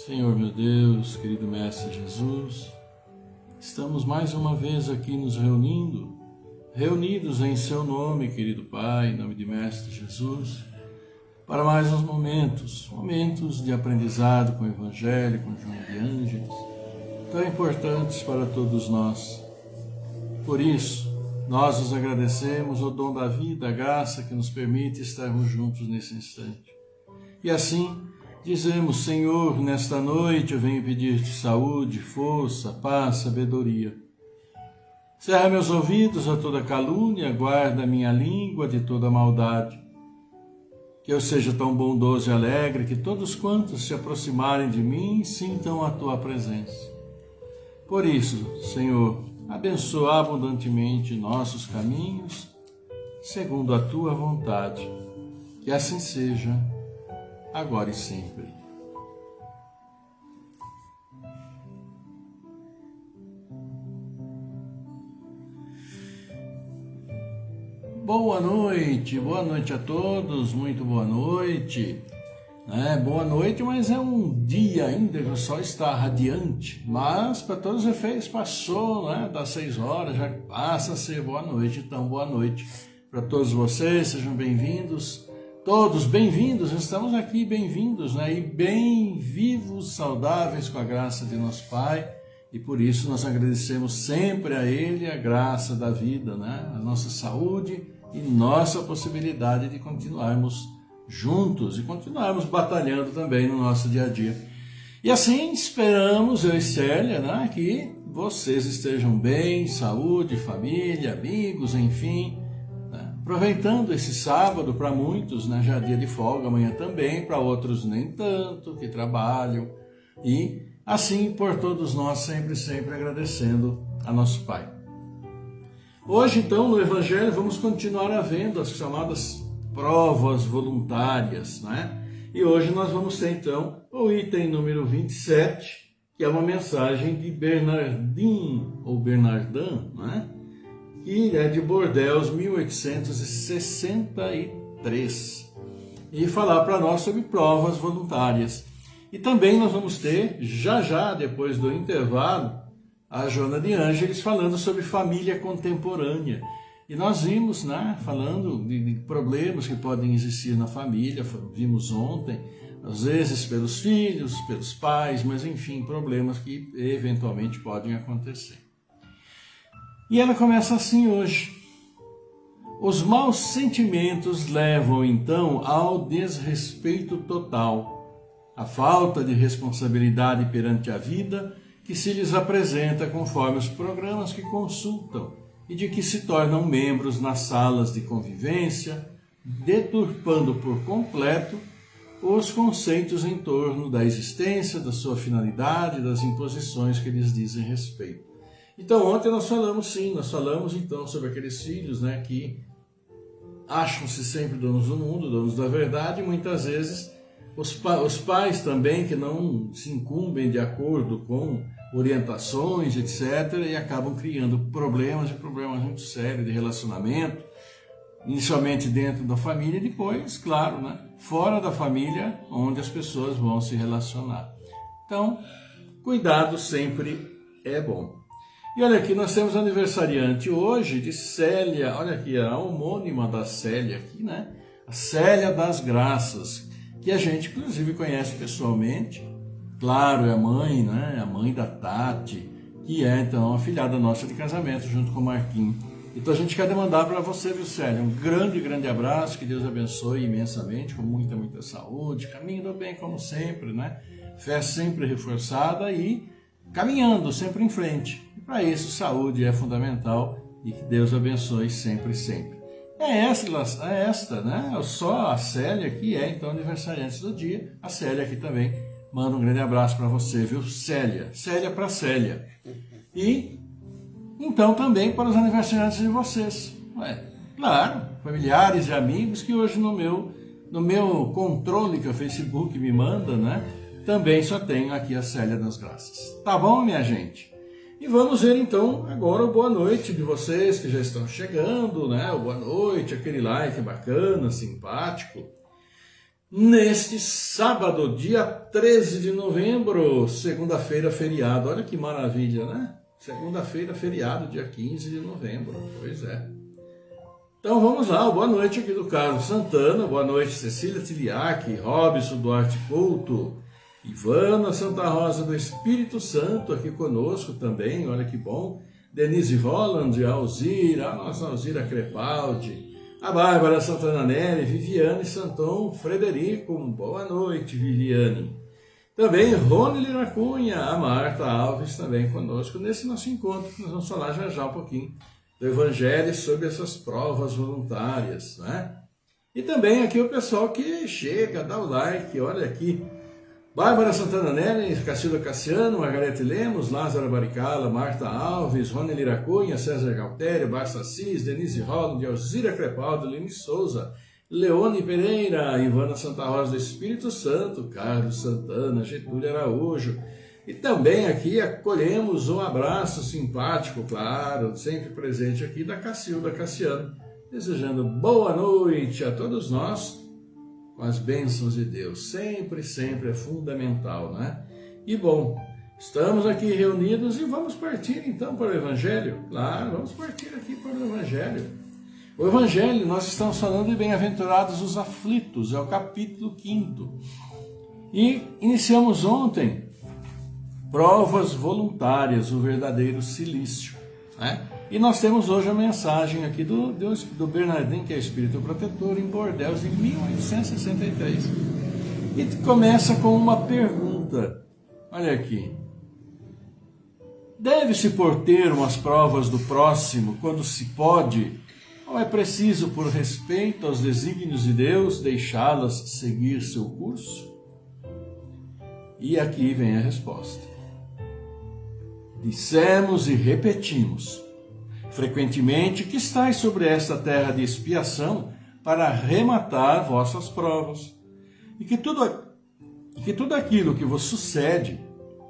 Senhor meu Deus, querido Mestre Jesus, estamos mais uma vez aqui nos reunidos em Seu nome, querido Pai, em nome de Mestre Jesus, para mais uns momentos de aprendizado com o Evangelho, com João de Ângeles, tão importantes para todos nós. Por isso, nós os agradecemos o dom da vida, a graça que nos permite estarmos juntos nesse instante. E assim, dizemos, Senhor, nesta noite eu venho pedir-te saúde, força, paz, sabedoria. Cerra meus ouvidos a toda calúnia, guarda minha língua de toda maldade. Que eu seja tão bondoso e alegre que todos quantos se aproximarem de mim sintam a tua presença. Por isso, Senhor, abençoa abundantemente nossos caminhos, segundo a tua vontade. Que assim seja, agora e sempre. Boa noite a todos, muito boa noite. Boa noite, mas é um dia ainda que o sol está radiante, mas para todos os efeitos passou, das 6 horas, já passa a ser boa noite. Então boa noite para todos vocês, sejam bem-vindos. Todos bem-vindos, estamos aqui bem-vindos, e bem vivos, saudáveis com a graça de nosso Pai, e por isso nós agradecemos sempre a Ele a graça da vida, a nossa saúde e nossa possibilidade de continuarmos juntos e continuarmos batalhando também no nosso dia a dia. E assim esperamos, eu e Célia, que vocês estejam bem, saúde, família, amigos, enfim, aproveitando esse sábado para muitos, já dia de folga, amanhã também, para outros nem tanto, que trabalham. E assim por todos nós, sempre agradecendo a nosso Pai. Hoje, então, no Evangelho, vamos continuar vendo as chamadas provas voluntárias, E hoje nós vamos ter, então, o item número 27, que é uma mensagem de Bernardin, ou Bernardin, que é de Bordeaux, 1863, e falar para nós sobre provas voluntárias. E também nós vamos ter, já depois do intervalo, a Joana de Ângeles falando sobre família contemporânea. E nós vimos, falando de problemas que podem existir na família, vimos ontem, às vezes pelos filhos, pelos pais, mas enfim, problemas que eventualmente podem acontecer. E ela começa assim hoje. Os maus sentimentos levam então ao desrespeito total, à falta de responsabilidade perante a vida que se lhes apresenta conforme os programas que consultam e de que se tornam membros nas salas de convivência, deturpando por completo os conceitos em torno da existência, da sua finalidade, das imposições que lhes dizem respeito. Então ontem nós falamos então sobre aqueles filhos que acham-se sempre donos do mundo, donos da verdade, e muitas vezes os pais também que não se incumbem de acordo com orientações, etc., e acabam criando problemas muito sérios de relacionamento, inicialmente dentro da família e depois, claro, fora da família, onde as pessoas vão se relacionar. Então, cuidado sempre é bom. E olha aqui, nós temos aniversariante hoje de Célia, olha aqui, a homônima da Célia aqui, a Célia das Graças, que a gente inclusive conhece pessoalmente, claro, é a mãe, a mãe da Tati, que é então a filhada nossa de casamento, junto com o Marquinhos. Então a gente quer mandar para você, viu, Célia, um grande abraço, que Deus abençoe imensamente, com muita saúde, caminhando bem como sempre, fé sempre reforçada e caminhando sempre em frente. E para isso, saúde é fundamental e que Deus abençoe sempre. Só a Célia que é então aniversariante do dia. A Célia aqui também manda um grande abraço para você, viu, Célia? Célia para Célia. E então também para os aniversariantes de vocês. Claro, familiares e amigos que hoje no meu controle que o Facebook me manda, também só tenho aqui a Célia das Graças. Tá bom, minha gente? E vamos ver então agora o boa noite de vocês que já estão chegando, o boa noite, aquele like bacana, simpático. neste sábado, dia 13 de novembro, segunda-feira, feriado. Olha que maravilha, né? Segunda-feira, feriado, dia 15 de novembro. Pois é. Então vamos lá, boa noite aqui do Carlos Santana, boa noite Cecília Tiliac, Robson Duarte Couto, Ivana Santa Rosa do Espírito Santo aqui conosco também, olha que bom. Denise Holland, a Alzira, a nossa Alzira Crepaldi, a Bárbara Santana Neri, Viviane Santon Frederico, boa noite Viviane. Também Rony Liracunha, a Marta Alves também conosco nesse nosso encontro, que nós vamos falar já um pouquinho do Evangelho sobre essas provas voluntárias, né? E também aqui o pessoal que chega, dá o like, olha aqui. Bárbara Santana Neri, Cacilda Cassiano, Margarete Lemos, Lázaro Baricala, Marta Alves, Rony Liracunha, César Galtério, Barça Assis, Denise Holland, Alzira Crepaldi, Lini Souza, Leone Pereira, Ivana Santa Rosa do Espírito Santo, Carlos Santana, Getúlio Araújo. E também aqui acolhemos um abraço simpático, claro, sempre presente aqui da Cacilda Cassiano, desejando boa noite a todos nós, com as bênçãos de Deus, sempre é fundamental, né? E bom, estamos aqui reunidos e vamos partir então para o Evangelho, claro, vamos partir aqui para o Evangelho. O Evangelho, nós estamos falando de bem-aventurados os aflitos, é o capítulo 5º. E iniciamos ontem provas voluntárias, o verdadeiro cilício, né? E nós temos hoje a mensagem aqui do Bernardinho, que é espírito protetor, em Bordeaux, em 1863. E começa com uma pergunta, olha aqui. Deve-se pôr termo às provas do próximo quando se pode, ou é preciso, por respeito aos desígnios de Deus, deixá-las seguir seu curso? E aqui vem a resposta. Dissemos e repetimos frequentemente que estais sobre esta terra de expiação para arrematar vossas provas, e que tudo aquilo que vos sucede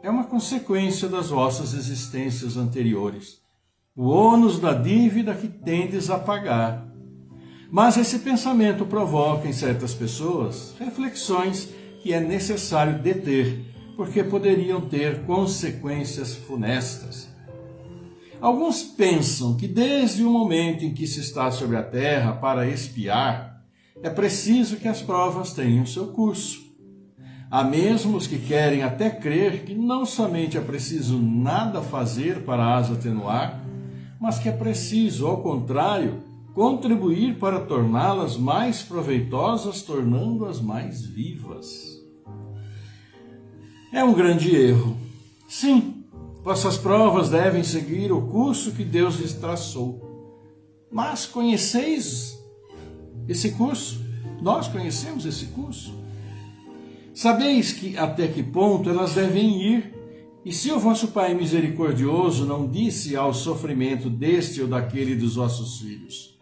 é uma consequência das vossas existências anteriores, o ônus da dívida que tendes a pagar. Mas esse pensamento provoca em certas pessoas reflexões que é necessário deter, porque poderiam ter consequências funestas. Alguns pensam que desde o momento em que se está sobre a terra para expiar, é preciso que as provas tenham seu curso. Há mesmo os que querem até crer que não somente é preciso nada fazer para as atenuar, mas que é preciso, ao contrário, contribuir para torná-las mais proveitosas, tornando-as mais vivas. É um grande erro. Sim, vossas provas devem seguir o curso que Deus lhes traçou. Mas conheceis esse curso? Nós conhecemos esse curso? Sabeis que até que ponto elas devem ir? E se o vosso Pai misericordioso não disse ao sofrimento deste ou daquele dos vossos filhos,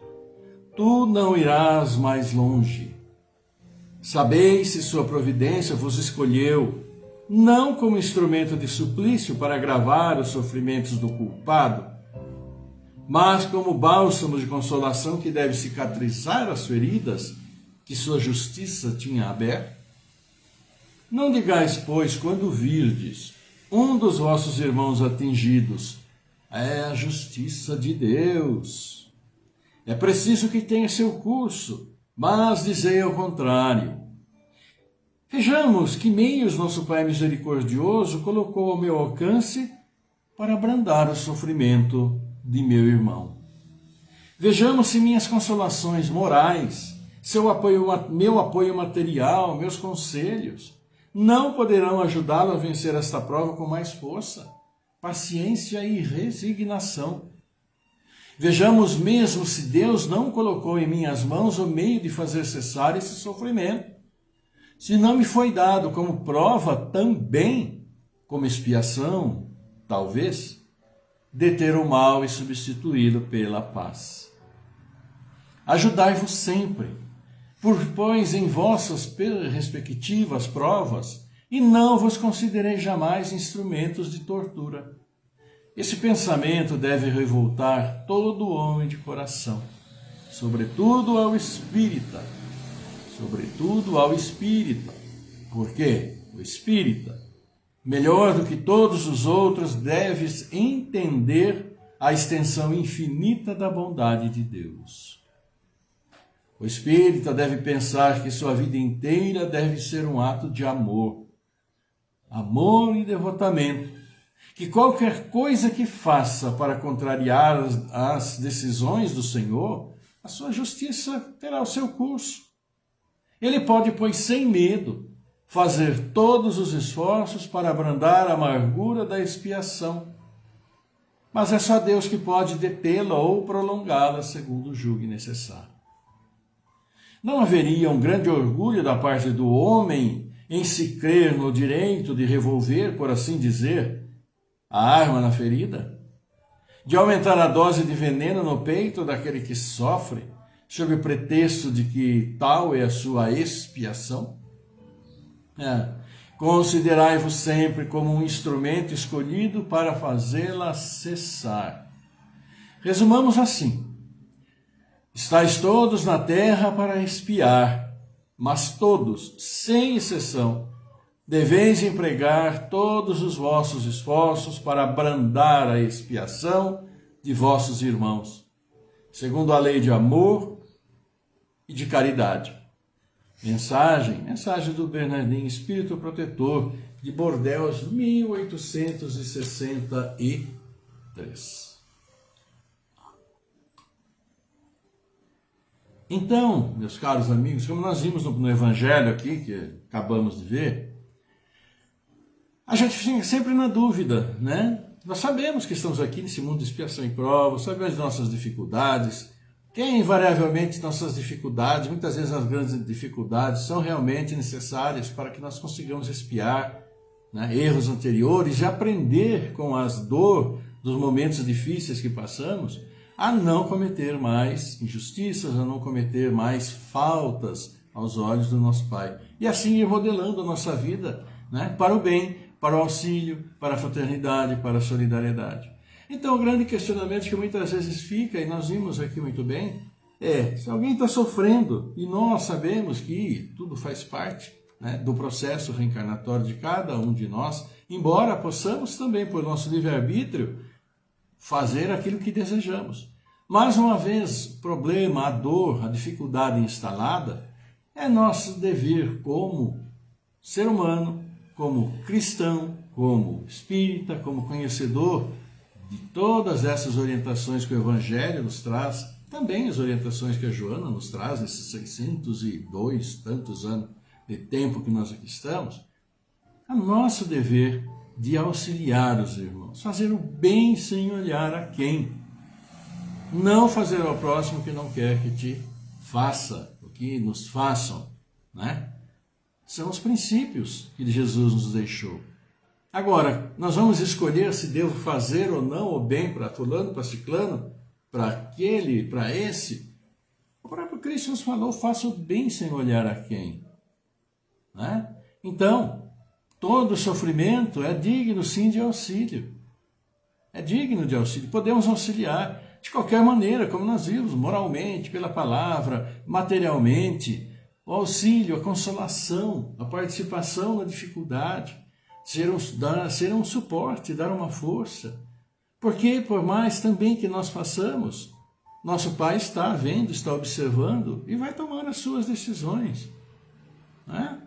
tu não irás mais longe. Sabeis se sua providência vos escolheu, não como instrumento de suplício para agravar os sofrimentos do culpado, mas como bálsamo de consolação que deve cicatrizar as feridas que sua justiça tinha aberto? Não digais, pois, quando virdes um dos vossos irmãos atingidos, é a justiça de Deus. É preciso que tenha seu curso, mas dizei ao contrário. Vejamos que meios nosso Pai misericordioso colocou ao meu alcance para abrandar o sofrimento de meu irmão. Vejamos se minhas consolações morais, meu apoio material, meus conselhos, não poderão ajudá-lo a vencer esta prova com mais força, paciência e resignação. Vejamos mesmo se Deus não colocou em minhas mãos o meio de fazer cessar esse sofrimento. Se não me foi dado como prova também, como expiação, talvez, deter o mal e substituí-lo pela paz. Ajudai-vos sempre, pois em vossas respectivas provas, e não vos considerei jamais instrumentos de tortura. Esse pensamento deve revoltar todo homem de coração, sobretudo ao espírita, sobretudo ao espírita. Por quê? O espírita, melhor do que todos os outros, deve entender a extensão infinita da bondade de Deus. O espírita deve pensar que sua vida inteira deve ser um ato de amor. Amor e devotamento. Que qualquer coisa que faça para contrariar as decisões do Senhor, a sua justiça terá o seu curso. Ele pode, pois, sem medo, fazer todos os esforços para abrandar a amargura da expiação. Mas é só Deus que pode detê-la ou prolongá-la segundo julgue necessário. Não haveria um grande orgulho da parte do homem em se crer no direito de revolver, por assim dizer, a arma na ferida? De aumentar a dose de veneno no peito daquele que sofre, sob o pretexto de que tal é a sua expiação? Considerai-vos sempre como um instrumento escolhido para fazê-la cessar. Resumamos assim: estáis todos na terra para expiar, mas todos, sem exceção, deveis empregar todos os vossos esforços para abrandar a expiação de vossos irmãos, segundo a lei de amor e de caridade. Mensagem do Bernardinho Espírito Protetor, de Bordeaux, 1863. Então, meus caros amigos, como nós vimos no Evangelho aqui, que acabamos de ver, a gente fica sempre na dúvida, né? Nós sabemos que estamos aqui nesse mundo de expiação e prova, sabemos das nossas dificuldades, que invariavelmente nossas dificuldades, muitas vezes as grandes dificuldades, são realmente necessárias para que nós consigamos expiar, né, erros anteriores e aprender com as dor dos momentos difíceis que passamos, a não cometer mais injustiças, a não cometer mais faltas aos olhos do nosso Pai. E assim ir modelando a nossa vida, né, para o bem, para o auxílio, para a fraternidade, para a solidariedade. Então, o grande questionamento que muitas vezes fica, e nós vimos aqui muito bem, é: se alguém está sofrendo, e nós sabemos que tudo faz parte, né, do processo reencarnatório de cada um de nós, embora possamos também, por nosso livre-arbítrio, fazer aquilo que desejamos. Mas, uma vez o problema, a dor, a dificuldade instalada, é nosso dever como ser humano, como cristão, como espírita, como conhecedor de todas essas orientações que o Evangelho nos traz, também as orientações que a Joana nos traz nesses 602 tantos anos de tempo que nós aqui estamos, é nosso dever de auxiliar os irmãos, fazer o bem sem olhar a quem, não fazer ao próximo o que não quer que te faça, o que nos façam, né? São os princípios que Jesus nos deixou. Agora, nós vamos escolher se devo fazer ou não o bem para fulano, para ciclano, para aquele, para esse. O próprio Cristo nos falou: faça o bem sem olhar a quem. Né? Então, todo sofrimento é digno sim de auxílio. É digno de auxílio. Podemos auxiliar de qualquer maneira, como nós vimos, moralmente, pela palavra, materialmente. O auxílio, a consolação, a participação na dificuldade. Ser um suporte, dar uma força. Porque, por mais também que nós façamos, nosso Pai está vendo, está observando e vai tomar as suas decisões. Né?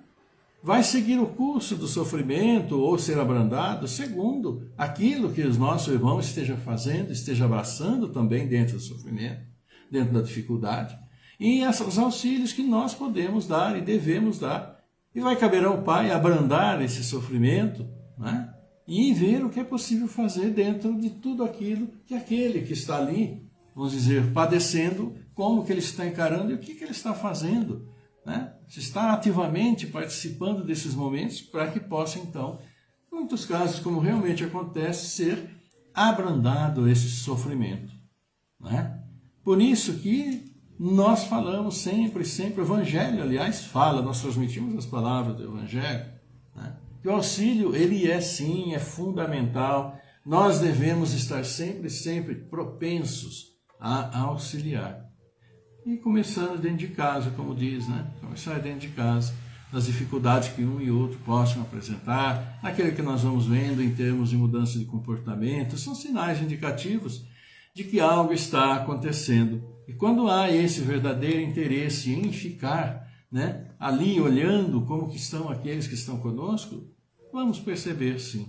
Vai seguir o curso do sofrimento ou ser abrandado segundo aquilo que o nosso irmão esteja fazendo, esteja abraçando também dentro do sofrimento, dentro da dificuldade. E esses auxílios que nós podemos dar e devemos dar. E vai caber ao Pai abrandar esse sofrimento, né? E ver o que é possível fazer dentro de tudo aquilo que aquele que está ali, vamos dizer, padecendo, como que ele está encarando e o que ele está fazendo, né? Se está ativamente participando desses momentos para que possa, então, em muitos casos, como realmente acontece, ser abrandado esse sofrimento, né? Por isso que nós falamos sempre, o Evangelho, aliás, fala, nós transmitimos as palavras do Evangelho, né? Que o auxílio, ele é sim, é fundamental, nós devemos estar sempre propensos a auxiliar. E começando dentro de casa, como diz, né? Começar dentro de casa, nas dificuldades que um e outro possam apresentar, naquilo que nós vamos vendo em termos de mudança de comportamento, são sinais indicativos de que algo está acontecendo. E quando há esse verdadeiro interesse em ficar, né, ali olhando como que estão aqueles que estão conosco, vamos perceber sim.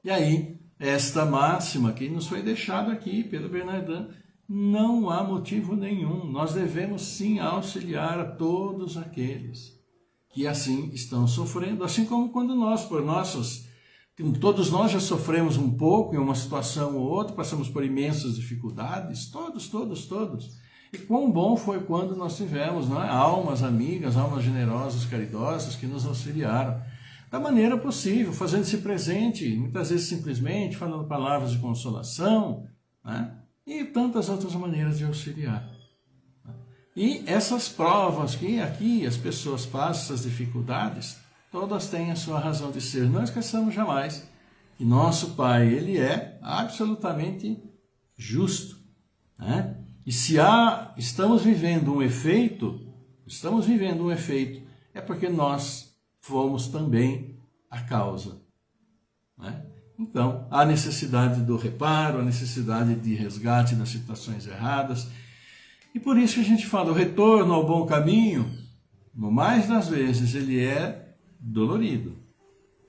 E aí, esta máxima que nos foi deixada aqui pelo Bernardin, não há motivo nenhum. Nós devemos sim auxiliar a todos aqueles que assim estão sofrendo, assim como quando nós, todos nós já sofremos um pouco em uma situação ou outra, passamos por imensas dificuldades, todos. E quão bom foi quando nós tivemos, não é? Almas amigas, almas generosas, caridosas, que nos auxiliaram da maneira possível, fazendo-se presente, muitas vezes simplesmente falando palavras de consolação, né? E tantas outras maneiras de auxiliar. E essas provas que aqui as pessoas passam, essas dificuldades, todas têm a sua razão de ser. Não esqueçamos jamais que nosso Pai, Ele é absolutamente justo, né? E se estamos vivendo um efeito, é porque nós fomos também a causa, né? Então, há necessidade do reparo, a necessidade de resgate das situações erradas. E por isso que a gente fala, o retorno ao bom caminho, no mais das vezes, ele é dolorido.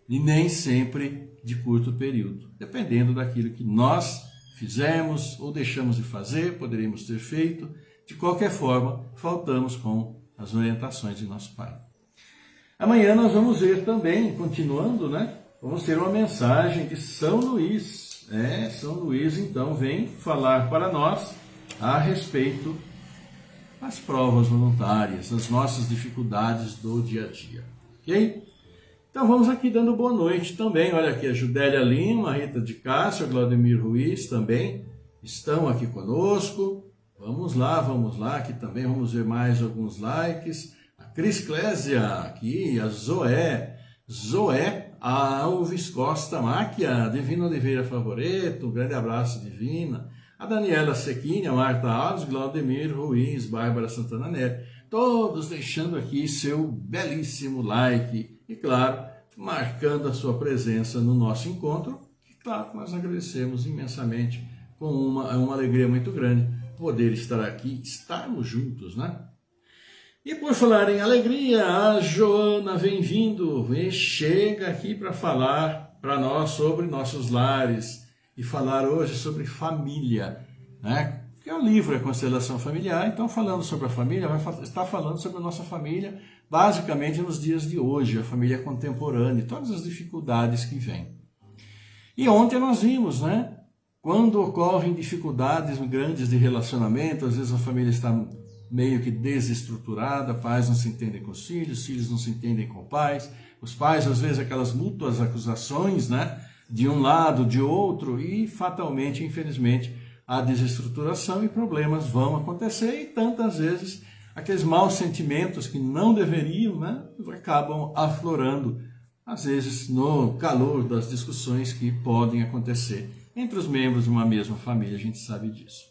E nem sempre de curto período, dependendo daquilo que nós fizemos ou deixamos de fazer, poderíamos ter feito. De qualquer forma, faltamos com as orientações de nosso Pai. Amanhã nós vamos ver também, continuando, né? Vamos ter uma mensagem de São Luís. São Luís, então, vem falar para nós a respeito das provas voluntárias, das nossas dificuldades do dia a dia. Ok? Então vamos aqui dando boa noite também. Olha aqui a Judélia Lima, a Rita de Cássia, a Claudemir Ruiz também estão aqui conosco. Vamos lá, aqui também vamos ver mais alguns likes. A Cris Clésia aqui, a Zoé Alves Costa Máquia, Divina Oliveira Favoreto, um grande abraço, Divina. A Daniela Sequini, a Marta Alves, Claudemir Ruiz, Bárbara Santana Neto, todos deixando aqui seu belíssimo like e, claro, marcando a sua presença no nosso encontro, que, claro, nós agradecemos imensamente, com uma alegria muito grande poder estar aqui, estarmos juntos, né? E por falar em alegria, a Joana vem vindo e chega aqui para falar para nós sobre nossos lares e falar hoje sobre família, né? Que é um livro, é Constelação Familiar, então falando sobre a família, vai estar falando sobre a nossa família, basicamente nos dias de hoje, a família contemporânea, todas as dificuldades que vêm. E ontem nós vimos, né? Quando ocorrem dificuldades grandes de relacionamento, às vezes a família está meio que desestruturada, pais não se entendem com os filhos não se entendem com os pais às vezes aquelas mútuas acusações, né, de um lado, de outro, e fatalmente, infelizmente, a desestruturação e problemas vão acontecer, e tantas vezes aqueles maus sentimentos que não deveriam, né, acabam aflorando, às vezes no calor das discussões que podem acontecer entre os membros de uma mesma família, a gente sabe disso.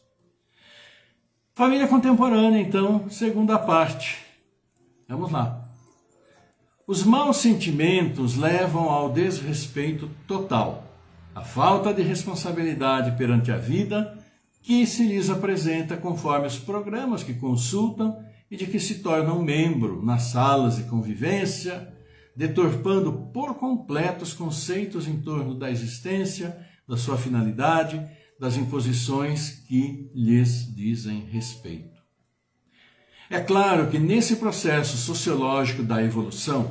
Família contemporânea, então, segunda parte. Vamos lá. Os maus sentimentos levam ao desrespeito total, à falta de responsabilidade perante a vida que se lhes apresenta conforme os programas que consultam e de que se tornam membro nas salas de convivência, deturpando por completo os conceitos em torno da existência, da sua finalidade, das imposições que lhes dizem respeito. É claro que nesse processo sociológico da evolução,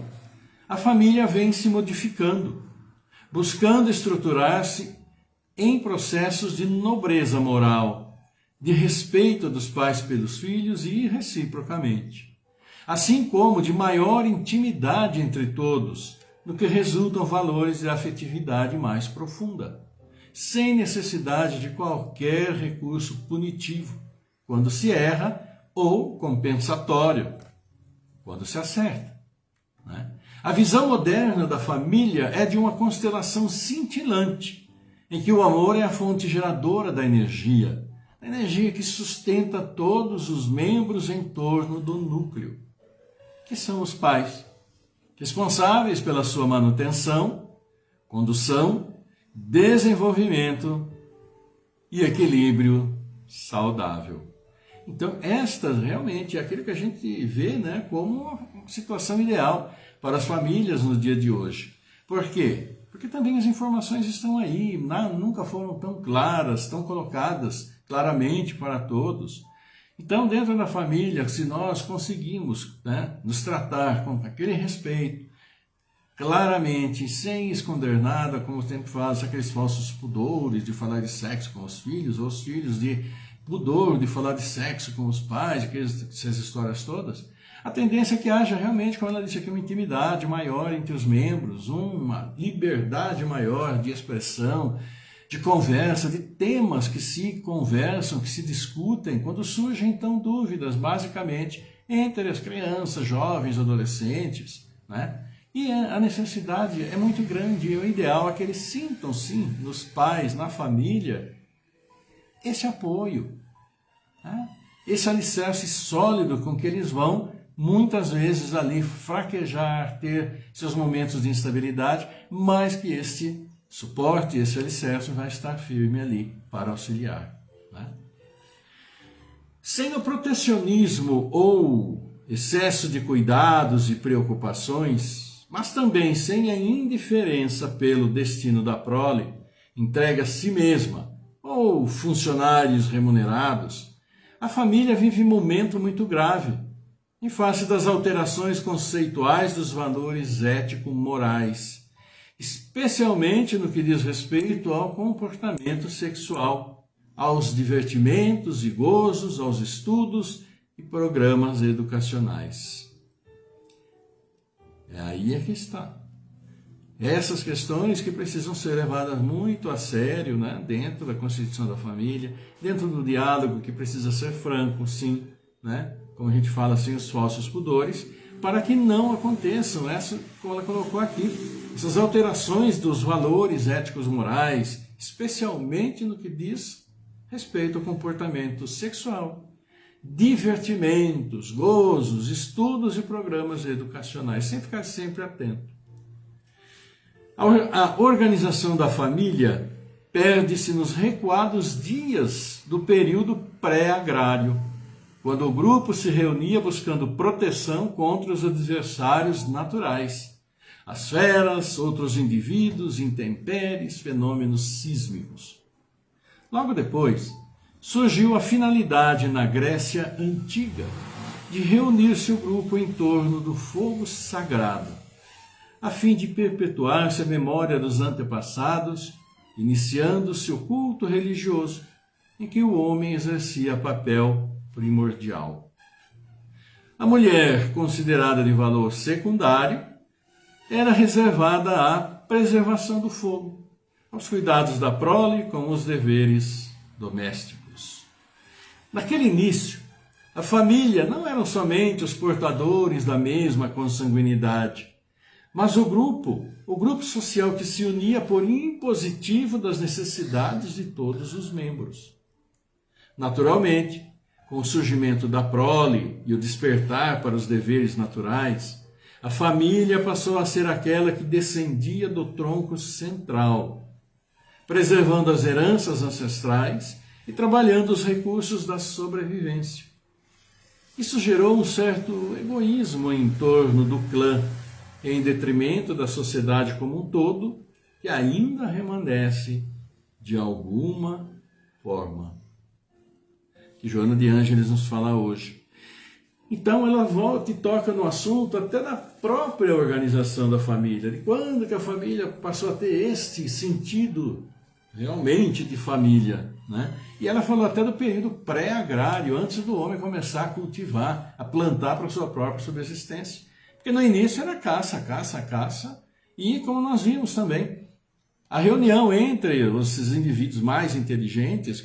a família vem se modificando, buscando estruturar-se em processos de nobreza moral, de respeito dos pais pelos filhos e reciprocamente, assim como de maior intimidade entre todos, no que resultam valores de afetividade mais profunda, sem necessidade de qualquer recurso punitivo, quando se erra, ou compensatório, quando se acerta, né? A visão moderna da família é de uma constelação cintilante, em que o amor é a fonte geradora da energia energia que sustenta todos os membros em torno do núcleo, que são os pais, responsáveis pela sua manutenção, condução, desenvolvimento e equilíbrio saudável. Então, esta realmente é aquilo que a gente vê, né, como uma situação ideal para as famílias no dia de hoje. Por quê? Porque também as informações estão aí, nunca foram tão claras, tão colocadas claramente para todos. Então, dentro da família, se nós conseguimos, né, nos tratar com aquele respeito, claramente, sem esconder nada, como sempre faz, aqueles falsos pudores de falar de sexo com os filhos, ou os filhos de pudor de falar de sexo com os pais, essas histórias todas, a tendência é que haja realmente, como ela disse aqui, uma intimidade maior entre os membros, uma liberdade maior de expressão, de conversa, de temas que se conversam, que se discutem, quando surgem então dúvidas, basicamente, entre as crianças, jovens, adolescentes, né? E a necessidade é muito grande, e o ideal é que eles sintam, sim, nos pais, na família, esse apoio, né? Esse alicerce sólido com que eles vão, muitas vezes, ali fraquejar, ter seus momentos de instabilidade, mas que esse suporte, esse alicerce vai estar firme ali para auxiliar, né? Sem o protecionismo ou excesso de cuidados e preocupações, mas também sem a indiferença pelo destino da prole, entregue a si mesma, ou funcionários remunerados, a família vive um momento muito grave, em face das alterações conceituais dos valores ético-morais, especialmente no que diz respeito ao comportamento sexual, aos divertimentos e gozos, aos estudos e programas educacionais. É aí é que está. Essas questões que precisam ser levadas muito a sério, né? Dentro da constituição da família, dentro do diálogo que precisa ser franco, sim, né? Como a gente fala assim, os falsos pudores, para que não aconteçam, como ela colocou aqui, essas alterações dos valores éticos morais, especialmente no que diz respeito ao comportamento sexual, divertimentos, gozos, estudos e programas educacionais, sem ficar sempre atento. A organização da família perde-se nos recuados dias do período pré-agrário, quando o grupo se reunia buscando proteção contra os adversários naturais, as feras, outros indivíduos, intempéries, fenômenos sísmicos. Logo depois, surgiu a finalidade na Grécia Antiga de reunir-se o grupo em torno do fogo sagrado, a fim de perpetuar-se a memória dos antepassados, iniciando-se o culto religioso em que o homem exercia papel primordial. A mulher, considerada de valor secundário, era reservada à preservação do fogo, aos cuidados da prole com os deveres domésticos. Naquele início, a família não eram somente os portadores da mesma consanguinidade, mas o grupo social que se unia por impositivo das necessidades de todos os membros. Naturalmente, com o surgimento da prole e o despertar para os deveres naturais, a família passou a ser aquela que descendia do tronco central, preservando as heranças ancestrais e trabalhando os recursos da sobrevivência. Isso gerou um certo egoísmo em torno do clã, em detrimento da sociedade como um todo, que ainda remanesce de alguma forma. Que Joana de Ângeles nos fala hoje. Então ela volta e toca no assunto até da própria organização da família, de quando que a família passou a ter este sentido realmente de família, né? E ela falou até do período pré-agrário, antes do homem começar a cultivar, a plantar para a sua própria subsistência. Porque no início era caça, caça, caça, e como nós vimos também, a reunião entre esses indivíduos mais inteligentes,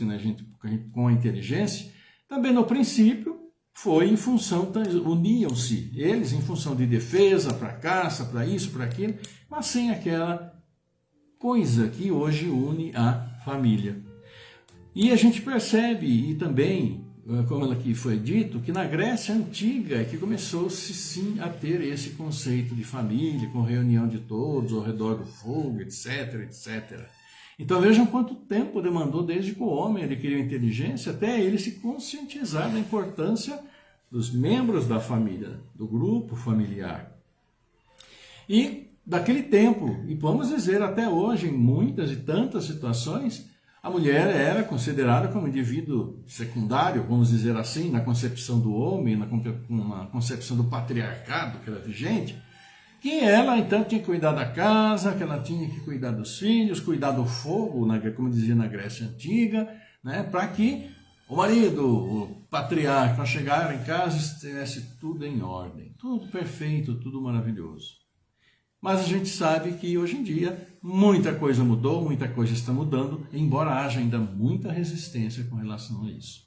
com a inteligência, também no princípio foi em função, uniam-se eles em função de defesa, para caça, para isso, para aquilo, mas sem aquela coisa que hoje une a família. E a gente percebe, e também, como aqui foi dito, que na Grécia Antiga é que começou-se sim a ter esse conceito de família, com reunião de todos ao redor do fogo, etc, etc. Então vejam quanto tempo demandou desde que o homem adquiriu inteligência até ele se conscientizar da importância dos membros da família, do grupo familiar. E daquele tempo, e vamos dizer até hoje, em muitas e tantas situações, a mulher era considerada como indivíduo secundário, vamos dizer assim, na concepção do homem, na concepção do patriarcado que era vigente, que ela então tinha que cuidar da casa, que ela tinha que cuidar dos filhos, cuidar do fogo, como dizia na Grécia Antiga, né, para que o marido, o patriarca, ao chegar em casa, estivesse tudo em ordem, tudo perfeito, tudo maravilhoso. Mas a gente sabe que hoje em dia muita coisa mudou, muita coisa está mudando, embora haja ainda muita resistência com relação a isso,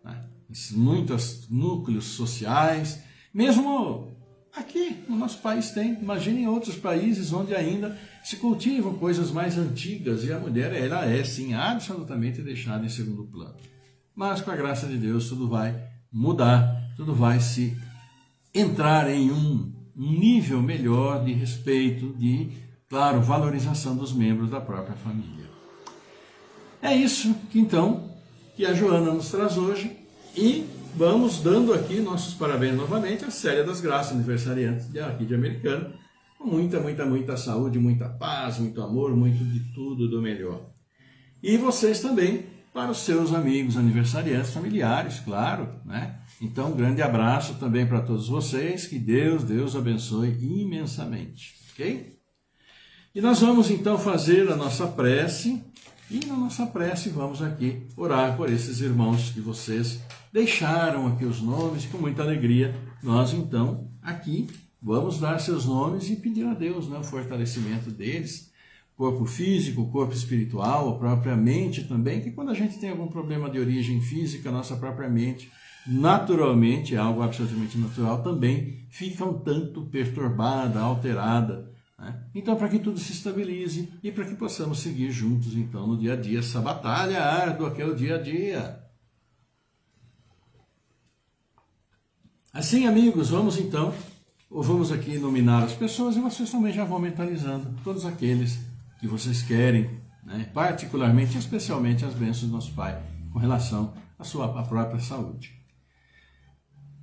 né? Muitos núcleos sociais, mesmo aqui no nosso país tem, imagine em outros países onde ainda se cultivam coisas mais antigas e a mulher, ela é sim absolutamente deixada em segundo plano. Mas com a graça de Deus tudo vai mudar, tudo vai se entrar em um nível melhor de respeito, de, claro, valorização dos membros da própria família. É isso que então que a Joana nos traz hoje e vamos dando aqui nossos parabéns novamente à Célia das Graças, aniversariante aqui de Americana, com muita saúde, muita paz, muito amor, muito de tudo do melhor. E vocês também, para os seus amigos aniversariantes, familiares, claro, né? Então, um grande abraço também para todos vocês, que Deus abençoe imensamente, ok? E nós vamos então fazer a nossa prece, e na nossa prece vamos aqui orar por esses irmãos que vocês deixaram aqui os nomes, e com muita alegria nós então aqui vamos dar seus nomes e pedir a Deus, né, o fortalecimento deles, corpo físico, corpo espiritual, a própria mente também, que quando a gente tem algum problema de origem física, a nossa própria mente, naturalmente, é algo absolutamente natural, também fica um tanto perturbada, alterada, né? Então, para que tudo se estabilize e para que possamos seguir juntos, então, no dia a dia, essa batalha árdua que é o dia a dia. Assim, amigos, vamos então, vamos aqui nominar as pessoas e vocês também já vão mentalizando todos aqueles que vocês querem, né? Particularmente, especialmente as bênçãos do nosso Pai, com relação à própria saúde.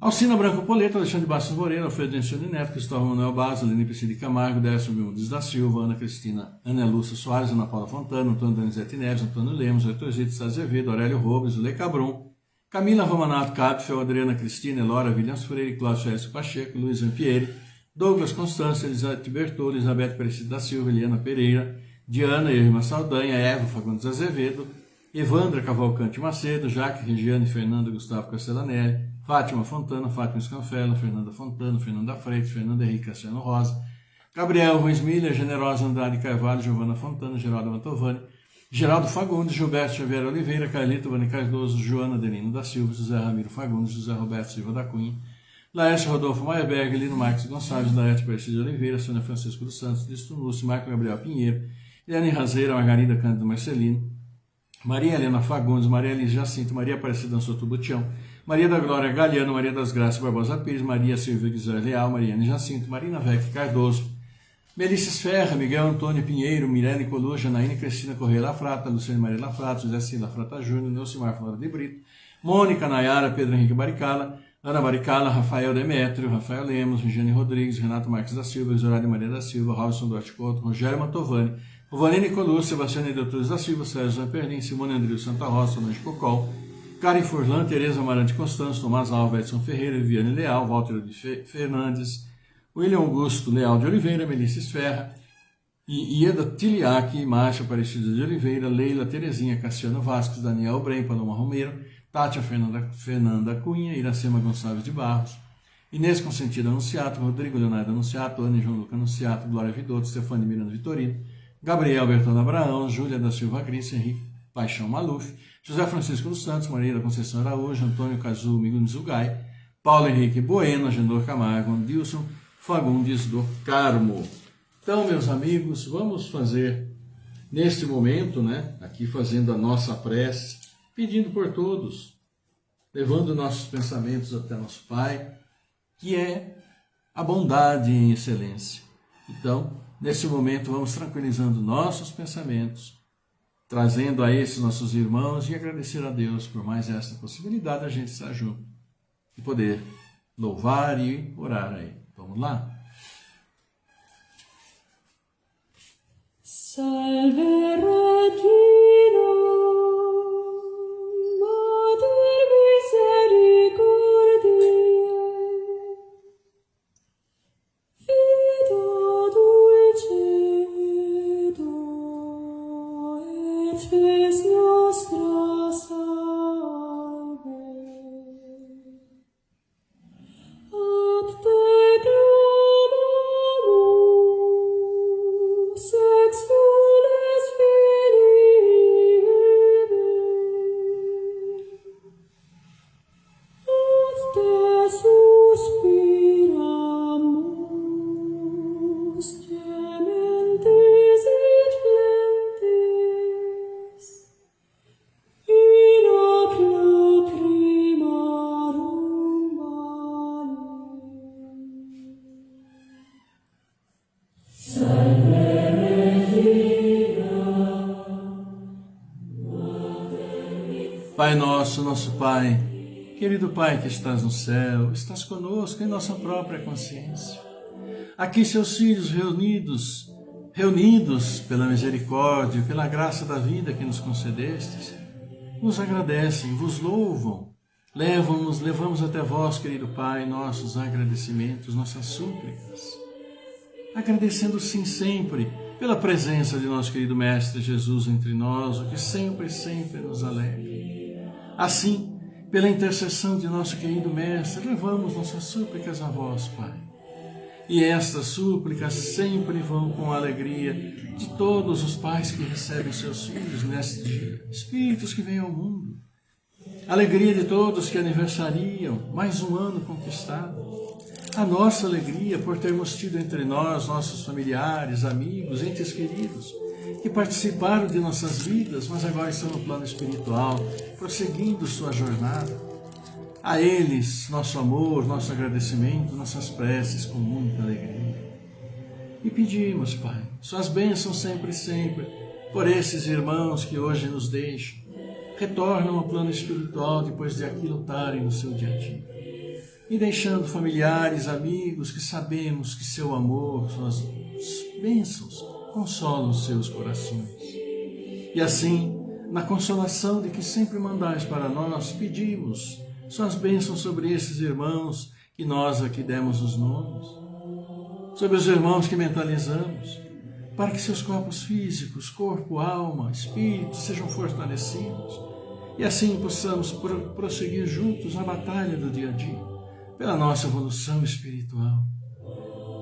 Alcina Branco Poleto, Alexandre Bastos Moreira, Alfredo Encione Neto, Cristóvão Manuel Basso, Lene Priscila Camargo, Décio Mildes da Silva, Ana Cristina, Ana Lúcia Soares, Ana Paula Fontana, Antônio Donizete Neves, Antônio Lemos, Heitor Zito Azevedo, Aurélio Robles, Lê Cabrum, Camila Romanato Capfel, Adriana Cristina, Elora Williams Freire, Cláudio Félix Pacheco, Luiz Ampieri, Douglas Constância, Elisabeth Bertolo, Elizabeth Aparecida da Silva, Eliana Pereira, Diana Irma Saldanha, Eva Fagundes Azevedo, Evandra Cavalcante Macedo, Jaque Regiane Fernanda Gustavo Castellanelli, Fátima Fontana, Fátima Scanfella, Fernanda Fontana, Fernanda Freitas, Fernanda Henrique Cassiano Rosa, Gabriel Ruiz Miller, Generosa Andrade Carvalho, Giovana Fontana, Geraldo Mantovani, Geraldo Fagundes, Gilberto Xavier Oliveira, Carlito Vani Cardoso, Joana Adelino da Silva, José Ramiro Fagundes, José Roberto Silva da Cunha, Laércio Rodolfo Maierberg, Lino Marques Gonçalves, Laércio Percy de Oliveira, Sônia Francisco dos Santos, Disto Lúcio, Marco Gabriel Pinheiro, Eliane Razeira, Margarida Cândido Marcelino, Maria Helena Fagundes, Maria Elise Jacinto, Maria Aparecida Soto Butião, Maria da Glória Galiano, Maria das Graças Barbosa Pires, Maria Silvia Guizar Leal, Mariane Jacinto, Marina Vec Cardoso, Melices Ferra, Miguel Antônio Pinheiro, Mirene Colu, Janaína Cristina Correia Lafrata, Luciane Maria Lafrata, José Cida Lafrata Júnior, Neucimar Flora de Brito, Mônica Nayara, Pedro Henrique Baricala, Ana Baricala, Rafael Demétrio, Rafael Lemos, Regiane Rodrigues, Renato Marques da Silva, Isorade Maria da Silva, Robson Duarte Couto, Rogério Mantovani, Vanine Colu, Sebastião Edotores da Silva, Sérgio Zamperlin, Simone Andril Santa Rosa, Solange Cocol, Karen Furlan, Tereza Amarante Constâncio, Tomás Alva, Edson Ferreira, Viviane Leal, Walter de Fernandes, William Augusto Leal de Oliveira, Melices Ferra, Ieda Tiliac, Márcia Aparecida de Oliveira, Leila Terezinha, Cassiano Vasques, Daniel Brem, Paloma Romero, Tátia Fernanda Cunha, Iracema Gonçalves de Barros, Inês Consentida Anunciato, Rodrigo Leonardo Anunciato, Ana João Luca Anunciato, Glória Vidotto, Stefane Miranda Vitorino, Gabriel Bertão Abraão, Júlia da Silva Grícia, Henrique Paixão Maluf, José Francisco dos Santos, Maria da Conceição Araújo, Antônio Cazu Mizugai, Paulo Henrique Bueno, Agenor Camargo, Andilson Fagundes do Carmo. Então, meus amigos, vamos fazer neste momento, né, aqui fazendo a nossa prece, pedindo por todos, levando nossos pensamentos até nosso Pai, que é a bondade em excelência. Então, nesse momento, vamos tranquilizando nossos pensamentos, trazendo a esses nossos irmãos e agradecer a Deus por mais essa possibilidade de a gente estar junto e poder louvar e orar aí. Vamos lá? Salve Regina, Mater misericordiae, Vita dulcedo, et spes nostra salve. Ad te clamamus, exules Filipe. Ad te suspiramus, gementes et flentes, in hoc lacrimarum Pai nosso, nosso Pai, querido Pai que estás no céu, estás conosco em nossa própria consciência. Aqui seus filhos reunidos pela misericórdia, pela graça da vida que nos concedestes, vos agradecem, vos louvam, levamos até vós, querido Pai, nossos agradecimentos, nossas súplicas, agradecendo sim sempre pela presença de nosso querido Mestre Jesus entre nós, o que sempre nos alegra. Assim, pela intercessão de nosso querido Mestre, levamos nossas súplicas a vós, Pai. E estas súplicas sempre vão com a alegria de todos os pais que recebem seus filhos neste dia, espíritos que vêm ao mundo. Alegria de todos que aniversariam mais um ano conquistado. A nossa alegria por termos tido entre nós, nossos familiares, amigos, entes queridos, que participaram de nossas vidas, mas agora estão no plano espiritual, prosseguindo sua jornada. A eles, nosso amor, nosso agradecimento, nossas preces com muita alegria. E pedimos, Pai, suas bênçãos sempre, por esses irmãos que hoje nos deixam, retornam ao plano espiritual depois de aqui lutarem no seu dia a dia. E deixando familiares, amigos, que sabemos que seu amor, suas bênçãos, consolam os seus corações. E assim, na consolação de que sempre mandais para nós, pedimos suas bênçãos sobre esses irmãos que nós aqui demos os nomes, sobre os irmãos que mentalizamos, para que seus corpos físicos, corpo, alma, espírito sejam fortalecidos e assim possamos prosseguir juntos a batalha do dia a dia, pela nossa evolução espiritual.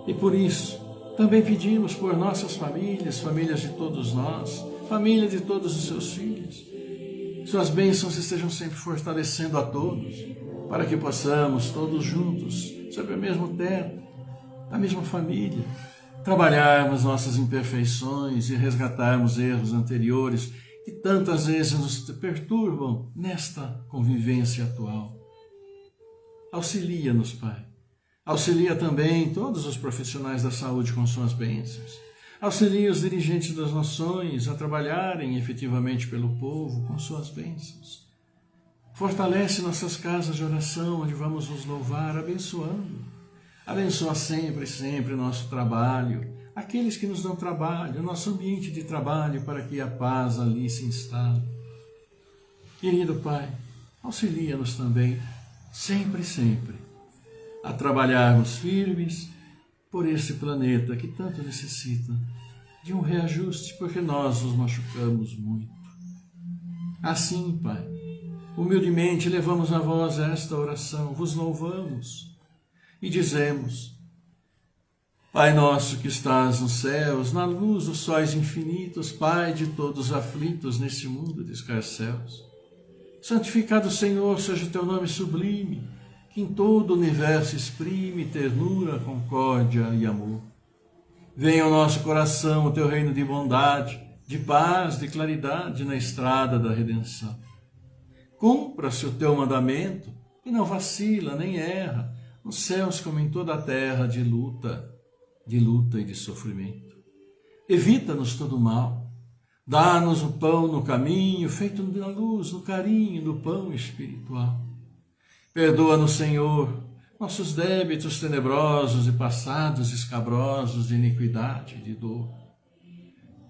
E por isso, também pedimos por nossas famílias, famílias de todos nós, família de todos os seus filhos. Suas bênçãos estejam sempre fortalecendo a todos, para que possamos todos juntos, sob o mesmo teto, a mesma família, trabalharmos nossas imperfeições e resgatarmos erros anteriores que tantas vezes nos perturbam nesta convivência atual. Auxilia-nos, Pai. Auxilia também todos os profissionais da saúde com suas bênçãos. Auxilia os dirigentes das nações a trabalharem efetivamente pelo povo com suas bênçãos. Fortalece nossas casas de oração, onde vamos nos louvar, abençoando. Abençoa sempre nosso trabalho, aqueles que nos dão trabalho, nosso ambiente de trabalho, para que a paz ali se instale. Querido Pai, auxilia-nos também, sempre, a trabalharmos firmes por esse planeta que tanto necessita de um reajuste, porque nós nos machucamos muito. Assim, Pai, humildemente levamos a vós esta oração, vos louvamos e dizemos: Pai nosso que estás nos céus, na luz dos sóis infinitos, Pai de todos os aflitos neste mundo de escarcéus, santificado, Senhor, seja o teu nome sublime, que em todo o universo exprime ternura, concórdia e amor. Venha ao nosso coração o teu reino de bondade, de paz, de claridade na estrada da redenção. Cumpra-se o teu mandamento, e não vacila, nem erra, nos céus como em toda a terra, de luta e de sofrimento. Evita-nos todo o mal. Dá-nos o pão no caminho, feito na luz, no carinho, no pão espiritual. Perdoa-nos, Senhor, nossos débitos tenebrosos e passados escabrosos de iniquidade e de dor.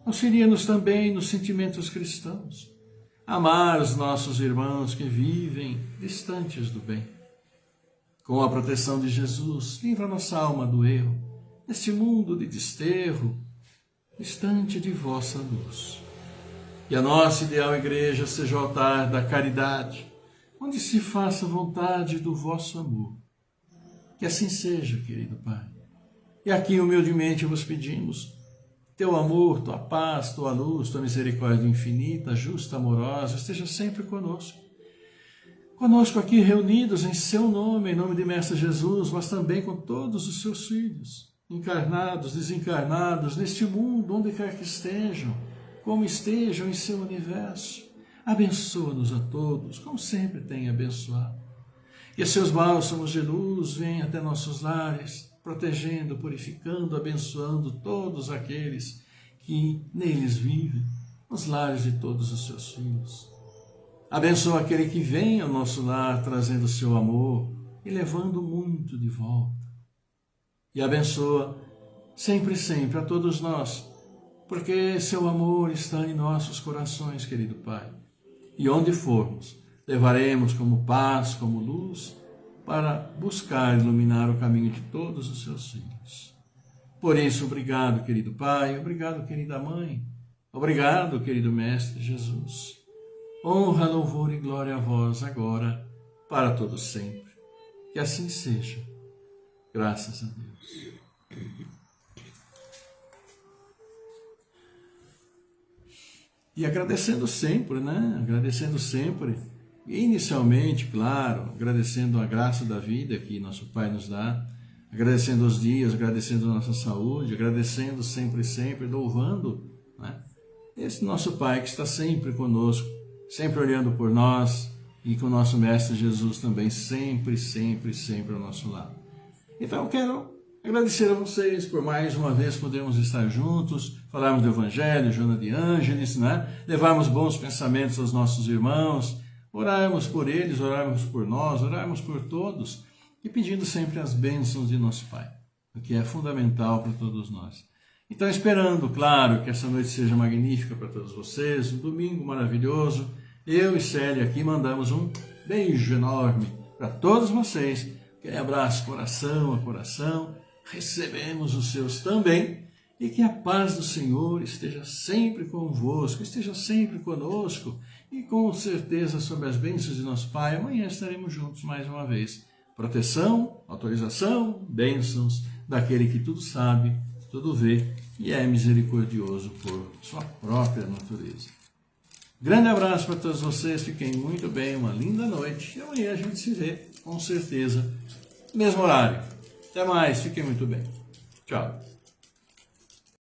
Auxilia-nos também nos sentimentos cristãos, amar os nossos irmãos que vivem distantes do bem. Com a proteção de Jesus, livra nossa alma do erro, neste mundo de desterro, distante de vossa luz. Que a nossa ideal igreja seja o altar da caridade, onde se faça a vontade do vosso amor. Que assim seja, querido Pai. E aqui humildemente vos pedimos, teu amor, tua paz, tua luz, tua misericórdia infinita, justa, amorosa, esteja sempre conosco. Conosco aqui reunidos em seu nome, em nome de Mestre Jesus, mas também com todos os seus filhos, encarnados, desencarnados, neste mundo, onde quer que estejam, como estejam em seu universo. Abençoa-nos a todos, como sempre tem abençoado. Que seus bálsamos de luz venham até nossos lares, protegendo, purificando, abençoando todos aqueles que neles vivem, nos lares de todos os seus filhos. Abençoa aquele que vem ao nosso lar trazendo o seu amor e levando muito de volta. E abençoa sempre, sempre a todos nós, porque seu amor está em nossos corações, querido Pai. E onde formos, levaremos como paz, como luz, para buscar iluminar o caminho de todos os seus filhos. Por isso, obrigado, querido Pai, obrigado, querida Mãe, obrigado, querido Mestre Jesus. Honra, louvor e glória a vós agora, para todos sempre. Que assim seja. Graças a Deus. E agradecendo sempre, Agradecendo sempre. Inicialmente, claro, agradecendo a graça da vida que nosso Pai nos dá, agradecendo os dias, agradecendo a nossa saúde, agradecendo sempre, sempre, louvando, esse nosso Pai que está sempre conosco, sempre olhando por nós e com o nosso Mestre Jesus também sempre, sempre, sempre ao nosso lado. Então eu quero agradecer a vocês por mais uma vez podermos estar juntos, falarmos do Evangelho, Joana de Ângeles, levarmos bons pensamentos aos nossos irmãos, orarmos por eles, orarmos por nós, orarmos por todos e pedindo sempre as bênçãos de nosso Pai, o que é fundamental para todos nós. Então, esperando, claro, que essa noite seja magnífica para todos vocês, um domingo maravilhoso, eu e Célia aqui mandamos um beijo enorme para todos vocês, aquele abraço coração a coração, recebemos os seus também, e que a paz do Senhor esteja sempre convosco, esteja sempre conosco, e com certeza, sob as bênçãos de nosso Pai, amanhã estaremos juntos mais uma vez. Proteção, autorização, bênçãos daquele que tudo sabe, tudo vê e é misericordioso por sua própria natureza. Grande abraço para todos vocês, fiquem muito bem, uma linda noite, e amanhã a gente se vê, com certeza, mesmo horário. Até mais, fiquem muito bem. Tchau.